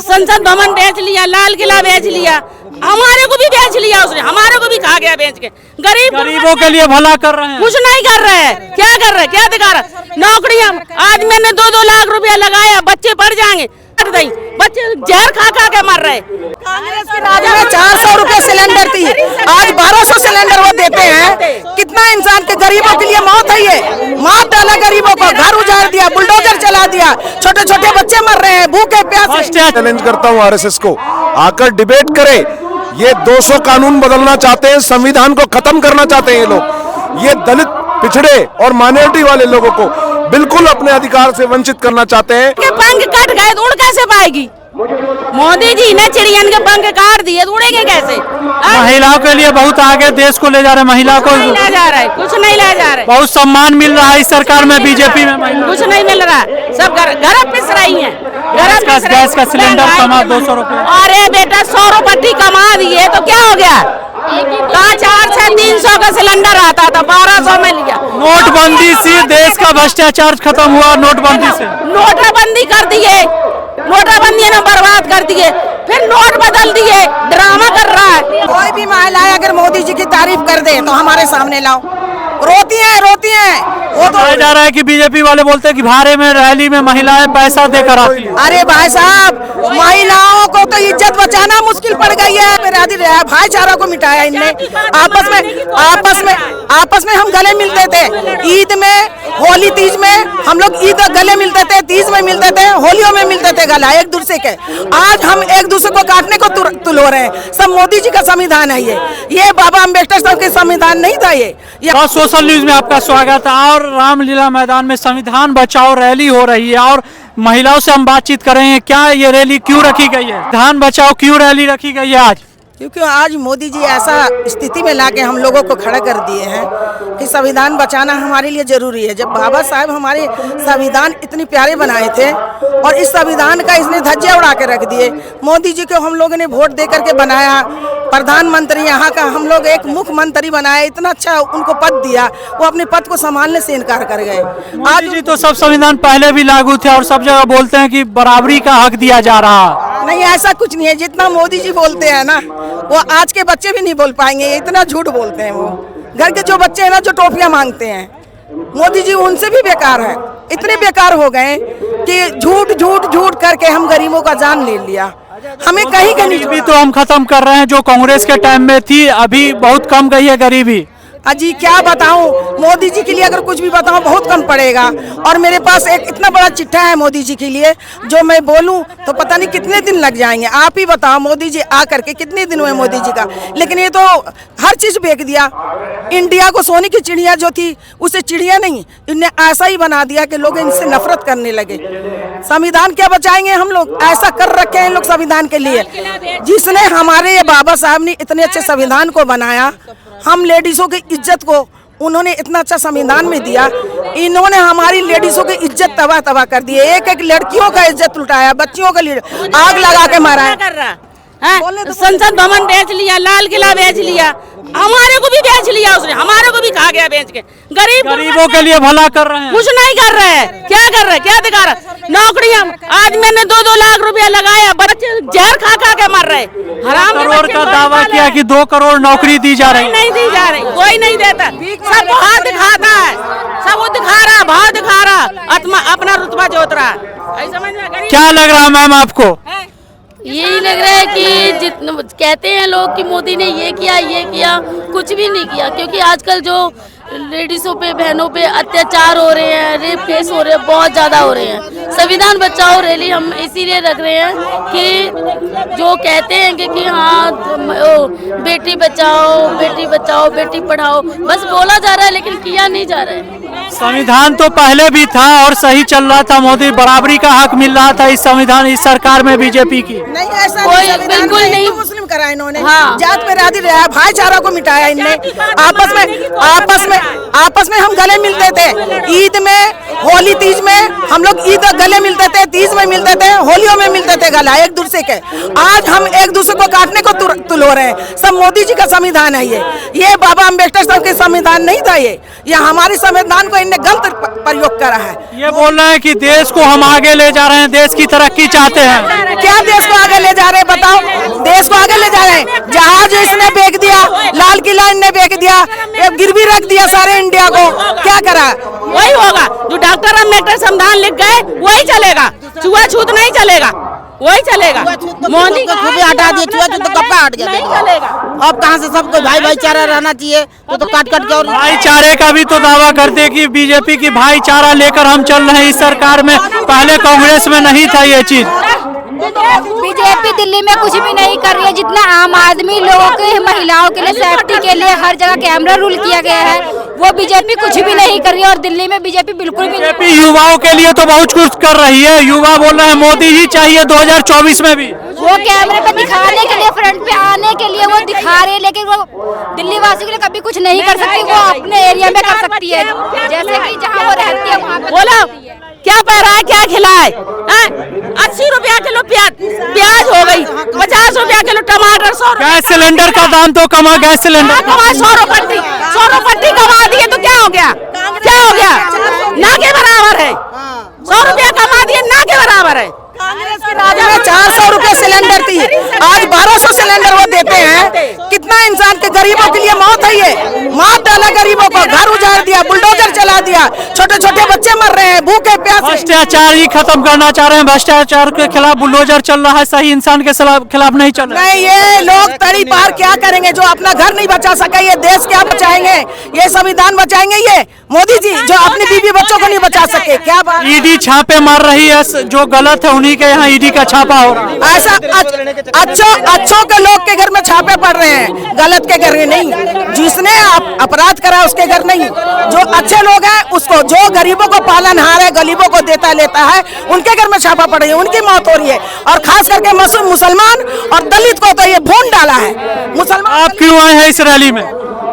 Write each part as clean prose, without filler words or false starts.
संसद भवन बेच लिया, लाल किला बेच लिया, हमारे को भी बेच लिया उसने, हमारे को भी खा गया बेच के। गरीबों के लिए भला कर रहे हैं, कुछ नहीं कर रहे हैं। क्या कर रहे हैं, क्या दिखा रहा है? नौकरियां आज मैंने 2-2 लाख रुपया लगाया, बच्चे पढ़ जाएंगे, बच्चे जहर खा खा के मर रहे। कांग्रेस के राज में 400 रुपए सिलेंडर थी, आज 1200 सिलेंडर वो देते हैं। कितना इंसान के गरीबों के लिए मौत है, ये मार डाला गरीबों को, घर उजाड़ दिया, बुलडोजर चला दिया, छोटे छोटे बच्चे मर रहे हैं भूखे प्यासे। चैलेंज करता हूँ आरएसएस को, आकर डिबेट करे। ये 200 कानून बदलना चाहते हैं, संविधान को खत्म करना चाहते हैं ये लोग। ये दलित, पिछड़े और माइनॉरिटी वाले लोगों को बिल्कुल अपने अधिकार से वंचित करना चाहते हैं। पंख कट गए तो उड़ कैसे पाएगी? मोदी जी ने चिड़ियन के पंख काट दिए तो उड़ेंगे कैसे? महिलाओं के लिए बहुत आगे देश को ले जा रहे हैं, महिलाओं को नहीं ले जा रहा है, कुछ नहीं ले जा रहे। बहुत सम्मान मिल रहा है इस सरकार में, बीजेपी में कुछ नहीं मिल रहा, सब घर पिस रही है। गैस का सिलेंडर कमा 200 रुपए। अरे बेटा 100 रुपये कमा दिए तो क्या हो गया? कहाँ 4 से 300 का सिलेंडर आता था, 1200 में लिया। नोटबंदी से देश का भ्रष्टाचार खत्म हुआ, नोटबंदी से। नोटबंदी कर दिए, नोटबंदी ने बर्बाद कर दिए, फिर नोट बदल दिए, ड्रामा कर रहा है। कोई भी महिलाएं अगर मोदी जी की तारीफ कर दे तो हमारे सामने लाओ, रोती हैं। वो तो कहा जा रहा है कि बीजेपी वाले बोलते हैं कि भारे में रैली में महिलाएं पैसा देकर आती हैं। अरे भाई साहब, महिलाओं को तो इज्जत बचाना मुश्किल पड़ गई है। भाईचारा को मिटाया इनने। आपस में हम गले मिलते थे, ईद में, होली तीज में हम लोग ईद गले मिलते थे, तीज में मिलते थे, होलियों में मिलते थे गला एक दूसरे के। आज हम एक दूसरे को काटने को तुल हो रहे हैं। सब मोदी जी का संविधान है ये बाबा अम्बेडकर साहब के संविधान नहीं था ये। सोशल न्यूज में आपका स्वागत है। और रामलीला मैदान में संविधान बचाओ रैली हो रही है और महिलाओं से हम बातचीत करेंगे। क्या ये रैली क्यों रखी गई है? संविधान बचाओ क्यों रैली रखी गई है आज? क्योंकि आज मोदी जी ऐसा स्थिति में लाके हम लोगों को खड़ा कर दिए हैं कि संविधान बचाना हमारे लिए जरूरी है। जब बाबा साहब हमारे संविधान इतने प्यारे बनाए थे और इस संविधान का इसने धज्जे उड़ा के रख दिए। मोदी जी को हम लोगों ने वोट दे करके बनाया, प्रधानमंत्री यहाँ का हम लोग एक मुख्यमंत्री बनाया, इतना अच्छा उनको पद दिया, वो अपने पद को संभालने से इनकार कर गए। आज जी तो सब संविधान पहले भी लागू थे और सब जगह बोलते हैं कि बराबरी का हक दिया जा रहा है। नहीं, ऐसा कुछ नहीं है। जितना मोदी जी बोलते हैं ना, वो आज के बच्चे भी नहीं बोल पाएंगे, इतना झूठ बोलते हैं। वो घर के जो बच्चे हैं ना, जो टॉफियां मांगते हैं, मोदी जी उनसे भी बेकार है। इतने बेकार हो गए कि झूठ करके हम गरीबों का जान ले लिया। हमें कहीं गरीबी तो हम खत्म कर रहे हैं, जो कांग्रेस के टाइम में थी, अभी बहुत कम गई है गरीबी। अजी क्या बताऊं, मोदी जी के लिए अगर कुछ भी बताऊं बहुत कम पड़ेगा। और मेरे पास एक इतना बड़ा चिट्ठा है मोदी जी के लिए, जो मैं बोलूं तो पता नहीं कितने दिन लग जाएंगे। आप ही बताओ, मोदी जी आकर के कितने दिन हुए मोदी जी का, लेकिन ये तो हर चीज फेंक दिया। इंडिया को सोने की चिड़िया जो थी, उसे चिड़िया नहीं, इनने ऐसा ही बना दिया कि लोग इनसे नफरत करने लगे। संविधान क्या बचाएंगे हम लोग? ऐसा कर रखे हैं लोग संविधान के लिए। जिसने हमारे बाबा साहब ने इतने अच्छे संविधान को बनाया, हम लेडीजों की इज्जत को उन्होंने इतना अच्छा संविधान में दिया, इन्होंने हमारी लेडीजों की इज्जत तबाह कर दी। एक लड़कियों का इज्जत लुटाया, बच्चियों का आग लगा के मारा है। संसद भवन बेच लिया, लाल किला बेच लिया, हमारे को भी बेच लिया उसने, हमारे को भी खा गया बेच के। गरीबों के लिए भला कर रहे हैं, कुछ नहीं कर रहे हैं। क्या कर रहे हैं, क्या दिखा रहा है? नौकरियां आज मैंने 2-2 लाख रुपया लगाया, बच्चे जहर खा खा के मर रहे। हराम करोड़ का दावा किया कि 2 करोड़ नौकरी दी जा रही, नहीं दी जा रही, कोई नहीं देता। सब हाथ दिखाता है, सब वो दिखा रहा, भाव दिखा रहा, अपना रुतबा जोत रहा है। समझ में क्या लग रहा है मैम आपको? यही लग रहा है कि जितने कहते हैं लोग कि मोदी ने ये किया, कुछ भी नहीं किया। क्योंकि आजकल जो लेडीजों पे, बहनों पे अत्याचार हो रहे हैं, रेप केस हो रहे हैं, बहुत ज़्यादा हो रहे हैं। संविधान बचाओ रैली हम इसीलिए रख रहे हैं कि जो कहते हैं कि हाँ बेटी बचाओ, बेटी पढ़ाओ, बस बोला जा रहा है लेकिन किया नहीं जा रहा है। संविधान तो पहले भी था और सही चल रहा था, मोदी बराबरी का हक मिल रहा था इस संविधान, इस सरकार में बीजेपी की। नहीं, ऐसा कोई बिल्कुल नहीं। मुस्लिम करा इन्होंने, हाँ। जात पे राजी रहा, भाईचारा को मिटाया इनने। आपस में हम गले मिलते थे, ईद में, होली तीज में हम लोग ईद गले मिलते थे, तीज में मिलते थे, होलियों में मिलते थे गला एक दूसरे के। आज हम एक दूसरे को काटने को तुल हो रहे हैं। सब मोदी जी का संविधान है ये बाबा अम्बेडकर साहब के संविधान नहीं था ये हमारे संविधान को इनने गलत प्रयोग करा है। ये बोल रहे हैं कि देश को हम आगे ले जा रहे हैं, देश की तरक्की चाहते हैं। क्या देश ले जा रहे हैं बताओ? देश को आगे ले जा रहे हैं। जहाज इसने बेच दिया, लाल किला इनने बेच दिया, गिरवी रख दिया सारे इंडिया को। क्या करा? वही होगा जो डॉक्टर अम्बेडकर संविधान लिख गए, वही चलेगा। छुआछूत नहीं चलेगा, वही चलेगा। मोदी को खूबी हटा दिए, छुआछूत तो कब हट गया? नहीं चलेगा। अब कहाँ से सबको भाई भाईचारा रहना चाहिए? तो काट काट के और भाईचारे का भी तो दावा करते कि बीजेपी की भाईचारा लेकर हम चल रहे हैं इस सरकार में। पहले कांग्रेस में नहीं था ये चीज। बीजेपी दिल्ली में कुछ भी नहीं कर रही है। जितना आम आदमी लोगों के, महिलाओं के लिए, सेफ्टी के लिए हर जगह कैमरा रूल किया गया है, वो बीजेपी कुछ भी नहीं कर रही है। और दिल्ली में बीजेपी बिल्कुल भी नहीं। बीजेपी युवाओं के लिए तो बहुत कुछ कर रही है। युवा बोल रहे हैं मोदी ही चाहिए 2024 में भी। वो कैमरे पे दिखाने के लिए, फ्रंट पे आने के लिए वो दिखा रहे हैं, लेकिन वो दिल्ली वासियों के लिए कभी कुछ नहीं कर सकती। वो अपने एरिया में कर सकती है, जैसे कि जहाँ वो रहती है वहाँ पे। बोलो क्या पहरा है, क्या खिलाए? 80 रुपया किलो प्याज हो गई, 50 रुपया किलो टमाटर, 100 गैस सिलेंडर का दाम तो कमा, गैस सिलेंडर कमा 100 पट्टी कमा दिए तो क्या हो गया? क्या हो गया? ना के बराबर है। 100 रुपया कमा दिए, ना के बराबर है। कांग्रेस के राज में 400 रुपए सिलेंडर थी, आज 1200 सिलेंडर वो देते हैं। कितना इंसान के गरीबों के लिए मौत है ये। मार डाला गरीबों को, घर उजाड़ दिया, बुलडोजर चला दिया, छोटे छोटे बच्चे मर रहे हैं भूखे प्यासे। भ्रष्टाचार ही खत्म करना चाह रहे हैं। भ्रष्टाचार के खिलाफ बुलडोजर चल रहा है, सही इंसान के खिलाफ नहीं चल रहा है। नहीं, ये लोग तड़ी पार क्या करेंगे? जो अपना घर नहीं बचा सके, ये देश क्या बचाएंगे? ये संविधान बचाएंगे ये मोदी जी, जो अपनी बीवी बच्चों को नहीं बचा सके? क्या बात? ईडी छापे मार रही है, जो गलत है उन्हीं के यहाँ ईडी का छापा हो रहा है। ऐसा अच्छों के लोग के घर में छापे पड़ रहे हैं, गलत के घर में नहीं। जिसने अपराध करा उसके घर नहीं, जो अच्छे लोग हैं उसको, जो गरीबों को पालनहार है, गरीबों को देता लेता है, उनके घर में छापा पड़ रही है, उनकी मौत हो रही है। और खास करके मुसलमान और दलित को तो ये भून डाला है। मुसलमान आप क्यों आए हैं इस रैली में?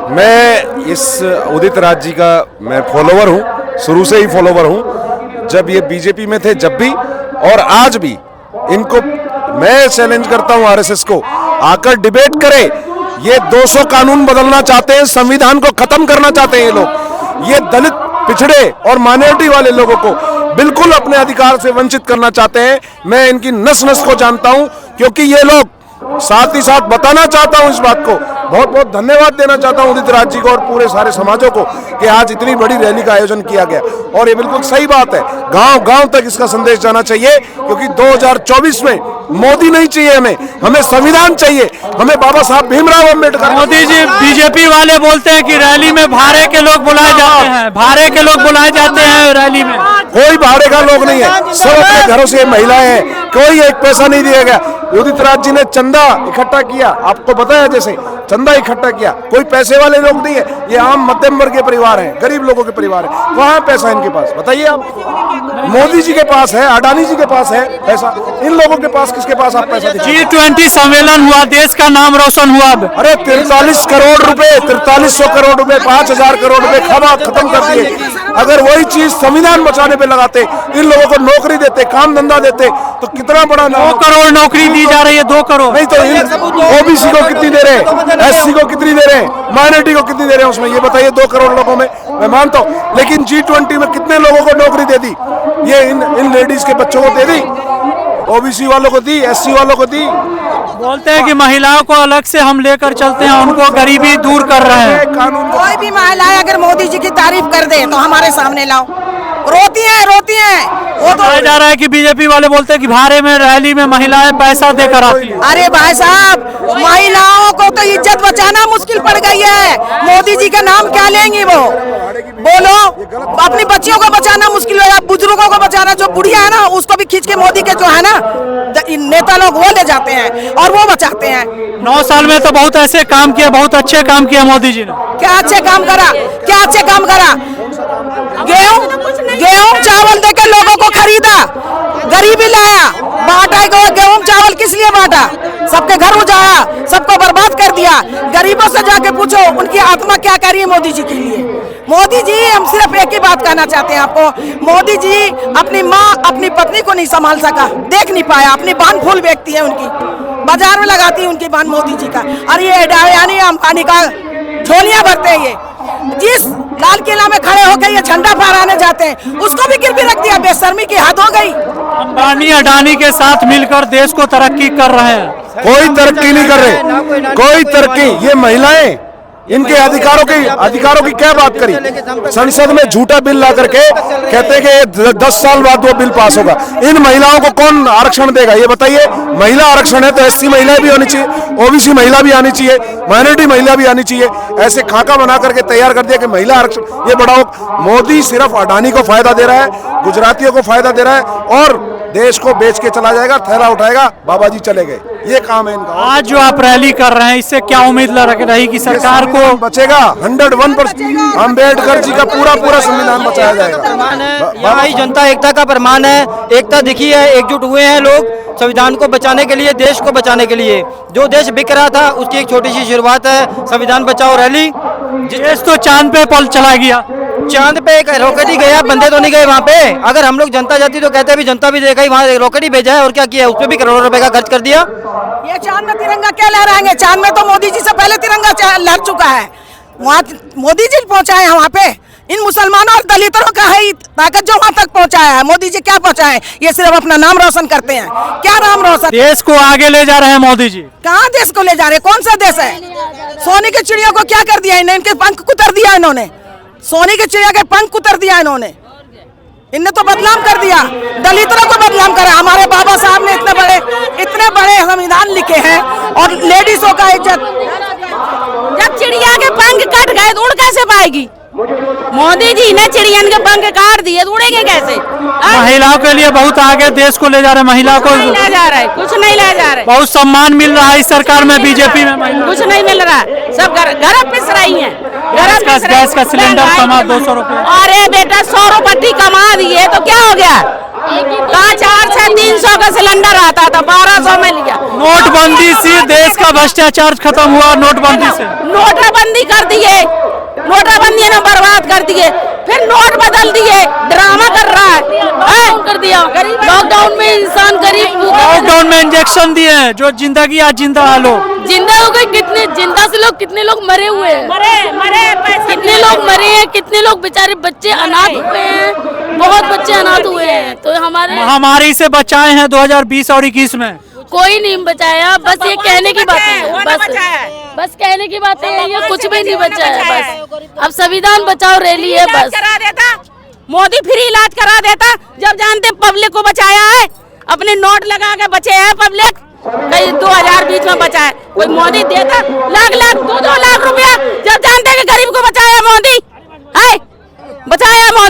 मैं इस उदित राज जी का मैं फॉलोवर हूँ, शुरू से ही फॉलोवर हूँ। जब ये बीजेपी में थे, जब भी और आज भी, इनको मैं चैलेंज करता हूँ आरएसएस को, आकर डिबेट करे। ये 200 कानून बदलना चाहते हैं, संविधान को खत्म करना चाहते हैं ये लोग। ये दलित, पिछड़े और माइनॉरिटी वाले लोगों को बिल्कुल अपने अधिकार से वंचित करना चाहते हैं। मैं इनकी नस नस को जानता हूं, क्योंकि ये लोग, साथ ही साथ बताना चाहता हूं इस बात को, बहुत बहुत धन्यवाद देना चाहता हूं उदित राज जी को और पूरे सारे समाजों को कि आज इतनी बड़ी रैली का आयोजन किया गया। और ये बिल्कुल सही बात है, गांव गांव तक इसका संदेश जाना चाहिए, क्योंकि 2024 में मोदी नहीं चाहिए, हमें संविधान चाहिए, हमें बाबा साहब भीमराव अम्बेडकर। मोदी जी, बीजेपी वाले बोलते हैं कि रैली में भाड़े के लोग बुलाए जाते हैं, भाड़े के लोग बुलाए जाते हैं रैली में। कोई भाड़े का लोग नहीं है, सब अपने घरों से महिलाएं हैं, कोई एक पैसा नहीं दिया गया। उदित राज जी ने चंदा इकट्ठा किया, आपको पता है, जैसे चंदा इकट्ठा किया, कोई पैसे वाले लोग नहीं है, ये आम मध्यम वर्ग के परिवार हैं, गरीब लोगों के परिवार है। कहाँ पैसा इनके पास, बताइए आप? मोदी जी के पास है, अडानी जी के पास है पैसा, इन लोगों के पास किसके पास आप पैसा? G20 सम्मेलन हुआ, देश का नाम रोशन हुआ। अरे 43 करोड़ रुपए, 4300 करोड़ रुपए, 5000 करोड़ रुपए खत्म कर दिए। अगर वही चीज संविधान बचाने पे लगाते, इन लोगों को नौकरी देते, काम धंधा देते, तो कितना बड़ा 2 करोड़ नौकरी दी जा रही है। 2 करोड़ नहीं तो ओबीसी को कितनी दे रहे हैं, एससी को कितनी दे रहे हैं, माइनॉरिटी को कितनी दे रहे हैं उसमें, ये बताइए। 2 करोड़ लोगों में मैं मानता हूँ, लेकिन G20 में कितने लोगों को नौकरी दे दी? ये इन लेडीज के बच्चों को दे दी, ओबीसी वालों को दी, एससी वालों को दी। बोलते हैं कि महिलाओं को अलग से हम लेकर चलते हैं, उनको गरीबी दूर कर रहे हैं। कानून कोई भी महिलाएं अगर मोदी जी की तारीफ कर दे तो हमारे सामने लाओ। रोती हैं वो तो। कहा जा रहा है कि बीजेपी वाले बोलते हैं कि भाड़े में रैली में महिलाएं पैसा देकर आती है। अरे भाई साहब, महिलाओं को तो इज्जत बचाना मुश्किल पड़ गई है। मोदी जी का नाम क्या लेंगी वो? बोलो, अपनी बच्चियों को बचाना मुश्किल है, बुजुर्गों को बचाना, जो बुढ़िया है ना उसको भी खींच के मोदी के जो है ना नेता लोग वो ले जाते हैं और वो बचाते हैं। 9 साल में तो बहुत ऐसे काम किया, बहुत अच्छे काम किया मोदी जी ने। क्या अच्छे काम करा? क्या अच्छे काम करा? गेहूं चावल देके लोगों को खरीदा, गरीबी लाया, बांटा। गेहूं चावल किस लिए बांटा? सबके घर उजाड़ा, सबको बर्बाद कर दिया। गरीबों से जाके पूछो उनकी आत्मा क्या कर रही है मोदी जी के लिए। मोदी जी, हम सिर्फ एक ही बात कहना चाहते हैं आपको, मोदी जी अपनी माँ, अपनी पत्नी को नहीं संभाल सका, देख नहीं पाया। अपनी बान फूल बेचती है, उनकी बाजार में लगाती है उनकी बान मोदी जी का। और ये अडानी अंबानी का झोलियां भरते हैं। ये जिस लाल किला में खड़े होकर ये झंडा फहराने जाते हैं उसको भी गिरवी रख दिया। बेशर्मी की हद हो गई। अंबानी अडानी के साथ मिलकर देश को तरक्की कर रहे हैं। कोई तरक्की नहीं कर रहे, कोई तरक्की। ये महिलाएं इनके अधिकारों की क्या बात करी? संसद में झूठा बिल ला करके कहते हैं कि 10 साल बाद वो बिल पास होगा। इन महिलाओं को कौन आरक्षण देगा ये बताइए? महिला आरक्षण है तो SC महिला भी होनी चाहिए, OBC महिला भी आनी चाहिए, माइनॉरिटी महिला भी आनी चाहिए। ऐसे खाका बना करके तैयार कर दिया कि महिला आरक्षण, ये बढ़ाओ। मोदी सिर्फ अडानी को फायदा दे रहा है, गुजरातियों को फायदा दे रहा है और देश को बेच के चला जाएगा, थैला उठाएगा, बाबा जी चले गए। ये काम है इनका। आज जो आप रैली कर रहे हैं, इससे क्या उम्मीद लग रही कि सरकार को बचेगा? 101% अम्बेडकर जी का पूरा संविधान बचाया जाएगा। यहाँ जनता एकता का प्रमाण है। एकता दिखी है, एकजुट हुए हैं लोग संविधान को बचाने के लिए, देश को बचाने के लिए। जो देश बिक रहा था उसकी एक छोटी सी शुरुआत है संविधान बचाओ रैली। देश तो चांद पे पल चला गया। चांद पे एक रॉकेट ही गया, बंदे तो नहीं गए वहाँ पे। अगर हम लोग जनता जाती तो कहते भी जनता भी देखा ही, वहाँ रॉकेट ही भेजा है और क्या किया, उस पर भी करोड़ों रुपए का खर्च कर दिया। ये चांद में तिरंगा क्या लहराएंगे? चांद में तो मोदी जी से पहले तिरंगा लहर चुका है। वहाँ मोदी जी पहुँचाए हैं वहाँ पे। इन मुसलमानों और दलितों का है ताकत जो वहाँ तक पहुँचाया है। मोदी जी क्या पहुँचाए? ये सिर्फ अपना नाम रोशन करते हैं। क्या नाम रोशन? देश को आगे ले जा रहे हैं मोदी जी। कहाँ देश को ले जा रहे? कौन सा देश है? सोने की चिड़िया को क्या कर दिया? इन्हें इनके पंख कुतर दिया इन्होंने। सोने की चिड़िया के पंख कुतर दिया इन्होंने। इनने तो बदनाम कर दिया, दलितों को बदनाम करा। हमारे बाबा साहब ने इतने बड़े संविधान लिखे हैं और लेडीजों का इज्जत। जब चिड़िया के पंख कट गए तो उड़ कैसे पाएगी? मोदी जी ने चिड़िया के पंख काट दिए तो उड़ेंगे कैसे? महिलाओं के लिए बहुत आगे देश को ले जा रहे हैं। महिला को नहीं ले जा रहे, कुछ नहीं ले जा रहे। बहुत सम्मान मिल रहा है इस सरकार में, बीजेपी में महिला कुछ नहीं मिल रहा, सब घर पिस रही हैं। गैस का सिलेंडर कमा 200 रुपए। अरे बेटा 100 रुपये कमा दिए तो क्या हो गया? कहाँ 4 से 300 का सिलेंडर आता था, 1200 में लिया। नोटबंदी से देश का भ्रष्टाचार खत्म हुआ। नोटबंदी से नोटबंदी कर दिए, नोटबंदी ने बर्बाद कर दिए, फिर नोट बदल दिए, ड्रामा कर रहा है। कर दिया लॉकडाउन में इंसान गरीब। लॉकडाउन में इंजेक्शन दिए हैं जो जिंदगी आज जिंदा है लोग। जिंदा हो गए कितने, जिंदा से लोग कितने लोग मरे हुए हैं, कितने लोग मरे हैं, कितने लोग बेचारे बच्चे अनाथ हुए हैं, बहुत बच्चे अनाथ हुए हैं। तो हमारे महामारी से बचाए हैं 2020 और 21 में कोई नहीं बचाया। बस ये कहने की बात है, बस कहने की बात है, ये कुछ भी नहीं बचाया। बस अब संविधान बचाओ रैली है। बस करा देता मोदी, फ्री इलाज करा देता। जब जानते पब्लिक को बचाया है, अपने नोट लगा के बचे हैं पब्लिक। कहीं 2020 में बचा है, कोई मोदी देता लाख 2 लाख रुपया। जब जानते कि गरीब को बचाया मोदी है, बचाया मोदी।